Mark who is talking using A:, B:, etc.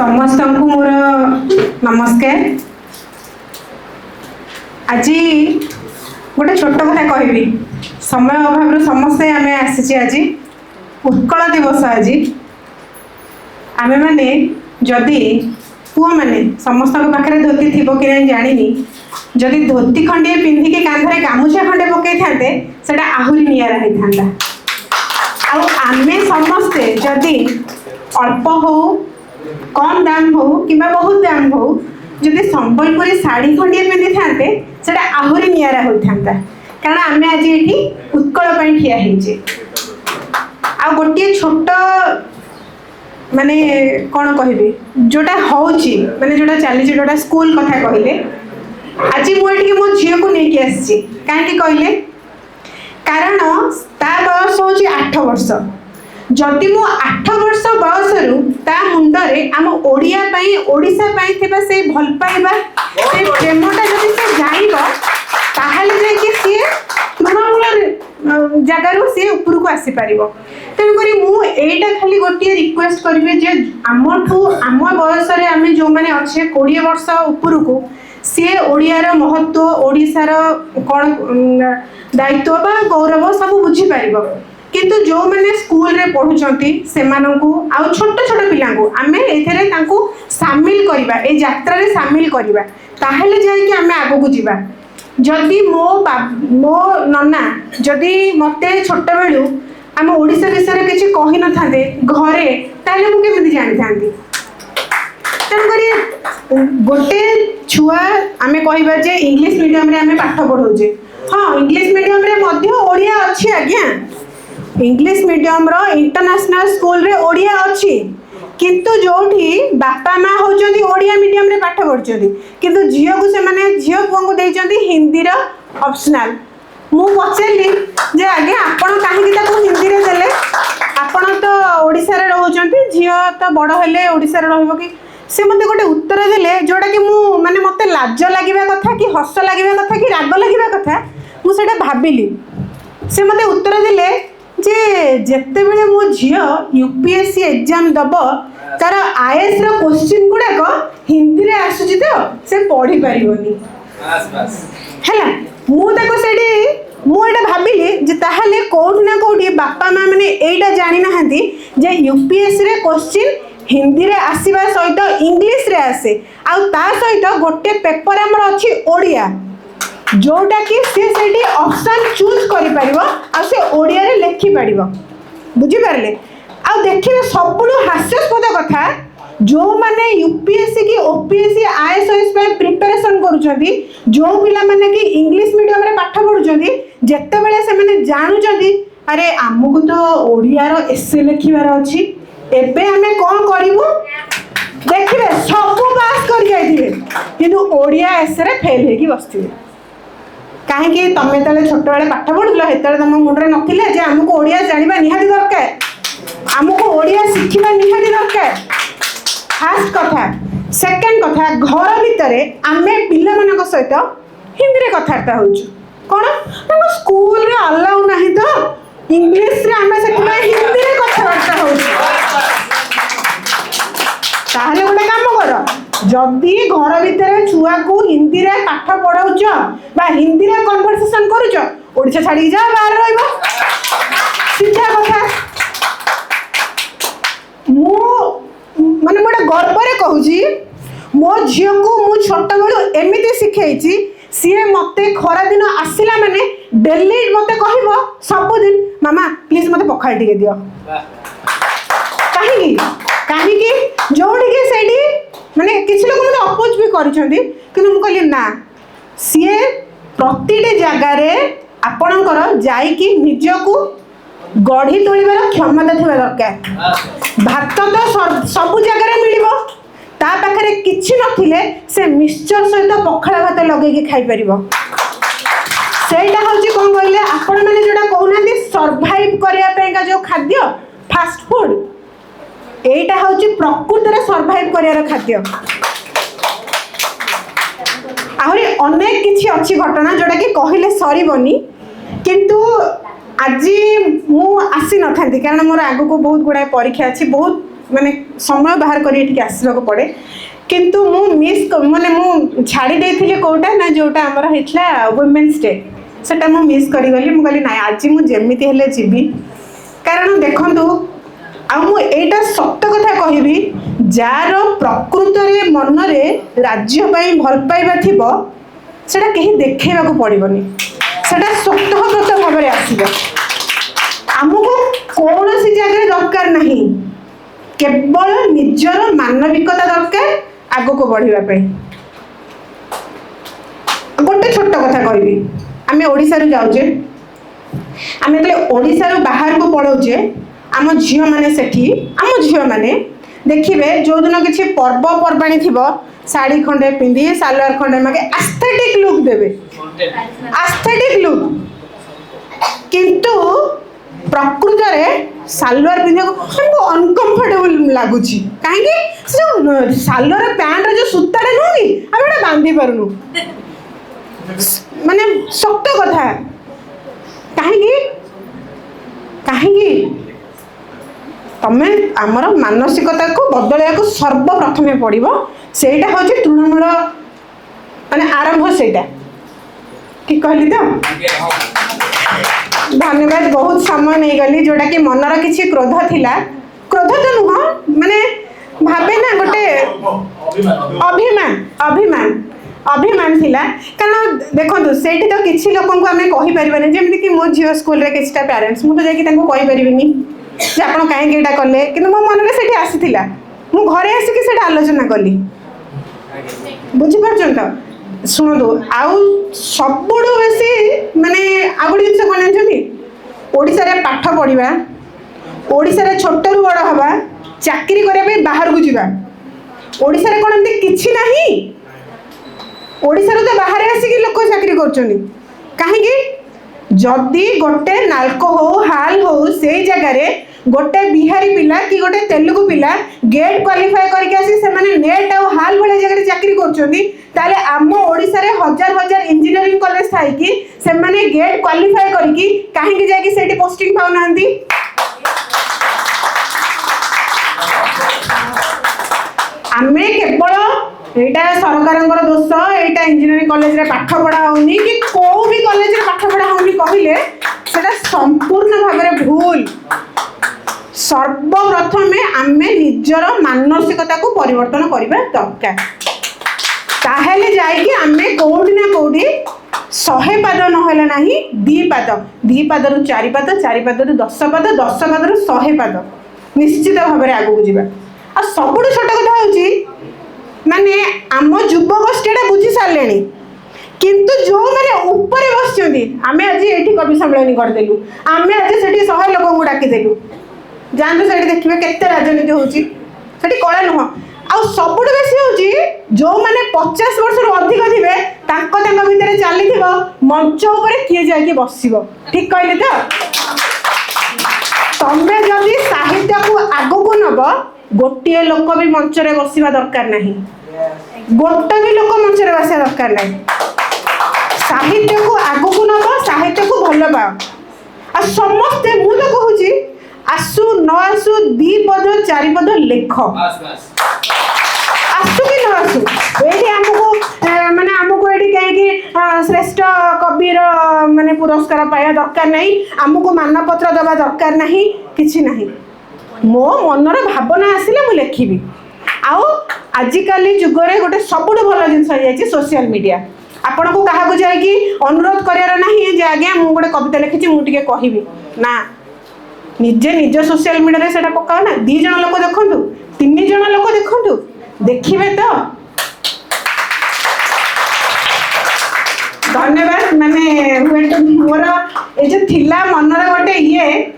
A: समस्त को मोर नमस्कार। आज गोटे छोट कथा कहबी, समय अभाव समस्ते आम आसी आज उत्कल दिवस। आज आमे माने जदि पुओ माने समस्त पाखे धोती थी कि नहीं जानी, जदि धोती खंडे पिंधिकी कांधरे गामुछा खंडे पकई था सेटा आहुरी नियारा होता। आमे समस्ते जदि अल्प हो कम दाम हो कि बहुत दाम हो जदि संबलपुरी शाढ़ी खंडे पिंधि थांते सेटा आहुरी नियारा होता। कारण आमे आज ये उत्कल ठिया होचे। आ गोटे छोट माने कौन कहबी जोटा होची माने जोटा चली जोटा स्कूल कथा कहले आज मुझे मो झील को लेकिन आसी कहीं कहले कारण ता बयस हूँ 8 वर्ष। जदि मो 8 वर्ष बयस रु ता मुंडरे आम ओडिया पाई ओडिशा पाई थिबा से भल पाइबा से प्रेमटा जदि से जानिबो ताहले जे कि सी तृणमूल जगार सी ऊपर को आसी पारिबो। तेणुकरी मु एटा खाली गोटे रिक्वेस्ट करिबे जे आमठू आम बयस रे आमे जो माने अच्छे 20 वर्ष ऊपर को सी ओडियार महत्व ओडिशार कौन दायित्व बा गौरव सब बुझी पारिबो। किंतु जो मैंने स्कूल रे पढ़ुचंती से माननकु आ छोट छोट पिलांकु आमे एथरे तांकु शामिल करिबा ए यात्रा रे शामिल करिबा ताहेले जाय कि आमे आगो को जिबा। जदि मो नन्ना जदि मते छोट बेलु आम ओडिसा विषय किछि कहि न थांदे घरे ताहेले मु केमिति जानि थांदी। तेणुकरी गोटे छुआ आमे कहबा जे इंग्लिश मीडियम रे आमे पाठ पढ़ौजे। हाँ इंग्लिश मीडियम रे मध्य ओडिया अछि आज्ञा। इंग्लिश मीडियम रो इंटरनेशनल स्कूल रे ओडिया अछि किंतु जोठी बापा माँ होचंदी ओडिया मीडियम रे पाठ पढ़चंदी किंतु झियो को से माने झियो पुओ को देइचंदी हिंदी रो ऑप्शनल। मु पचेली जे आगे आपण काहे कि ताको हिंदी रे देले आपण तो ओडिसा रे रहउचंती झियो तो बड़ हेले ओडिसा रे रहइबो कि से मते गोटे उत्तर देले जोटा कि मु माने मते लाज लागिबा कथा कि हस लागिबा कथा कि राग लागिबा कथा मु सेटा भाबिली। से मते उत्तर देले जे जेते बेले मो झियो यूपीएससी एग्जाम दब तार आईएएस रो क्वेश्चन गुडाक हिंदी रे आसुची तो से पढ़ी पारिबोनी हैला। मु ताको सेडी मु एटा भाबिली जे ताहाले कोठी ना कोठी बापा माँ माने एटा जानि नाहंती जे यूपीएससी रे क्वेश्चन हिंदी रे आसीबा सहित इंग्लिश रे आसे आ ता सहित गोटे पेपर हमर अछि ओडिया जोटा कि से ऑप्शन चूज करि परिबो आ से ओडिया रे लिखि परिबो। बुझी पारले आ देखिबे सबुनु हास्यास्पद कथा जो माने यूपीएससी की ओपीएससी आईएएस पे प्रिपरेशन करूछंती जो पिला माने कि इंग्लिश मीडियम रे पाठ पढुछंती जेते बेले से माने जानुछंती अरे हमकु तो ओडिया रो एसे लिखिबार अछि एबे हमें कोन करिवु देखिबे सब पास कर जाइथिबे किंतु ओडिया एसे रे फेल हेकी बसथिबे। कहीं तमें तले छोट बेले पाठ पढ़ुल हेतले तुम मुंडे नथिले जे हमको ओडिया जानिबा निहाती दरकार हमको ओडिया शिखिबा निहाती दरकार फास्ट कथा। सेकंड कथा घर भितर आमे पिला मानक सहित हिंदी रे कथार्ता होछु कोन हम स्कूल रे अलाउ नाही तो इंग्लिश रे आमे सेठिबा हिंदी रे कथार्ता होछु। ताहले गोटे काम कर जदि घर भितर छुआ को हिंदी रे पाठ पढ़ाउछ बा हिंदी रे कन्वर्सेशन करूछ ओडिसा छाड़ी जा बाहर रहइबो सीधा कथा। मु माने मोटे गर्व रे कहूची मो झियो को मु छोट बेलु एमिति सिखेइची सीए मते खरा दिन आसिला माने डेली मते कहइबो सब दिन मामा प्लीज मते पखाल टिके दियो काहे कि जोड़ी के सेडी माने किछ लोग मते अपोज भी करिसंती किंतु मु कहली ना सीए प्रतिटी जगह रे आपणकर जाई कि निजको गढ़ी तोलिबार क्षमता थिबा दरकार। भात तो सब जगह रे मिलिबो ता पाखरे किछि नथिले से मिक्सचर सहित पखाला भात लगेकी खाई परिबो। सेटा होची कोन कहले आपण माने जोडा कहउनांती सर्वाइव करिया पेका जो खाद्य फास्ट फूड एटा होची प्रकृति रे सर्वाइव करियार खाद्य। आहरी अनेक किछि अछि घटना जोडा कि कहिले सरीबनी किंतु आज मु आसी न थांती कारण मोर आगो को बहुत गुडा परीक्षा अछि बहुत माने समय बाहर कर आसवाक पड़े किंतु मु मिस माने मु छाड़ी देथिले कोटा ना जोटा हमर हेतला वुमेन्स डे सेटा मु मिस करी गली मु कहली ना आज मु जेमिति हेले जीवी कारण देखंतु आ मु एटा सत्य कथा कहबी जार प्रकृत रे मन रे राज्य पई भल पाइबा थिबो सेटा केही देखेबा को पड़िबनी सेटा स्वतःप्रत भाव में आसब आमको कौन सी जगह दरकार नहीं केवल निजर मानविकता दरकार आग को बढ़ापी गोटे छोट कथा कहबी आम ओडिशा रु जाऊे आम जो ओडिशा रु बाहर को पढ़ाऊे आम झील मैंने सेठी आम झील मैंने देखिए जो दिन किसी पर्वपर्वाणी थी शाढ़ी खंडे पिंधि सालवार खंडे मागे एस्थेटिक लुक देवे एस्थेटिक लुक किंतु प्रकृत में सालवार पिंधा हमको अनकंफर्टेबल लगुच कहीं सालवार पैंट जो सूताटा नुह कि आम बांधि पारुनु माने सत्य कथा कहीं तमें आमर मानसिकता को बदलैया को सर्वप्रथमे पड़ो सेटा हूँ तृणमूल माने आरंभ सेटा ठीक कहली तो धन्यवाद बहुत समय नहीं गली जोटा कि मनर किसी क्रोध थिला क्रोध तो नुह माने भावे ना गोटे अभिमान अभिमान थिला कारण देखो से तो किसी लोक आम कहीपर जमी कि मो झील स्कूल किसी पेरेन्ट्स मुझे जाकि कहीपरि जे आप कहीं यहाँ कले कि मो मन में आसीला मु घरे आसिक आलोचना कली बुझीपार तो शुणु आउ सब बेसी माने आ गोटे जिन कौन जानते ओडिशा रे पाठ पढ़ा ओडिशा रे छोट रु बड़ हवा चाकरी करने बाहर को जावा ओडिशा रे कौन एमती किछि नाही ओडिशा रे तो बाहर आसिक लोक चाकरी करछनी काहेकि जदि गोटे नालको हो हाल हो से जगह गोटे बिहारी पिला कि गोटे तेलुगु पिला गेट क्वालिफाई करके आसी से माने नेट और हाल भले जगह चाकरी करछनी ताले आम ओडिशा रे हजार हजार इंजीनियरिंग कॉलेज थाई कि से माने गेट क्वालिफाई करके काहे कि जाके सेठी पोस्टिंग पाउ नांदी आमे केवल एटा सरकारंकर दोष एटा इंजीनियरिंग कॉलेज रे पाठ पढ़ा होनी कि को भी कॉलेज रे पाठ पढ़ा होनी कहले सेटा संपूर्ण भाव में भूल सर्वप्रथमे आमे निजर मानसिकता को परिवर्तन करबा दरकार ताहेले जाई कि आमे कोडी ना कोडी 100 पाद नहेला नाही 2 पाद रु 4 पाद 4 पाद रु 10 पाद 10 पाद रु 100 पाद निश्चित भाव में आगु जीवा आ सबुठ छोट कथा होची माने आम युवगोष्ठीटा बुझी सारे किंतु जो मैंने ऊपर बस आम आज ये कवि सम्मेलन करदेलु आम आज से 100 लोक को डाकिदेलु जानते से देखिए केते राजनीति होची कला नुह आ सबुठ बेसी होची जो मैंने 50 वर्ष रु अधिक थे भितर चली मंच उपर किए जाके बसिबो ठीक कहले तो तमें जदि साहित्य को आगो को नब गोटे लोक भी मंच रे बसिबा दरकार नहीं गोटे भी लोक मंच रे बसिबा दरकार नहीं साहित्य को आगो को नब साहित्य को भल पाओ आ समस्ते मु तो कहूची आसु न आसु 2 पद 4 पद लेख आसु कि न आसु ये आमको माने आमको ये कहीं श्रेष्ठ कविर माने पुरस्कार पाया दरकार नहीं आमको मानपत्र दबा दरकार नहीं किछि नहीं मो मनर भावना आसिले मु लेखिबी आउ आजिकल जुगरे गोटे सबुठ भल जिनस हो सोशल मीडिया आपण को क्या को जाकि अनुरोध करार ना जे आज्ञा मु गोटे कविता लिखी मुझे कहबी ना निजे निज सोशल मीडिया से पकाओ ना 2 जन लोक देखु 3 जन लोक देखु देखिए तो धन्यवाद माने मोर ये जो थिला मनर गोटे ये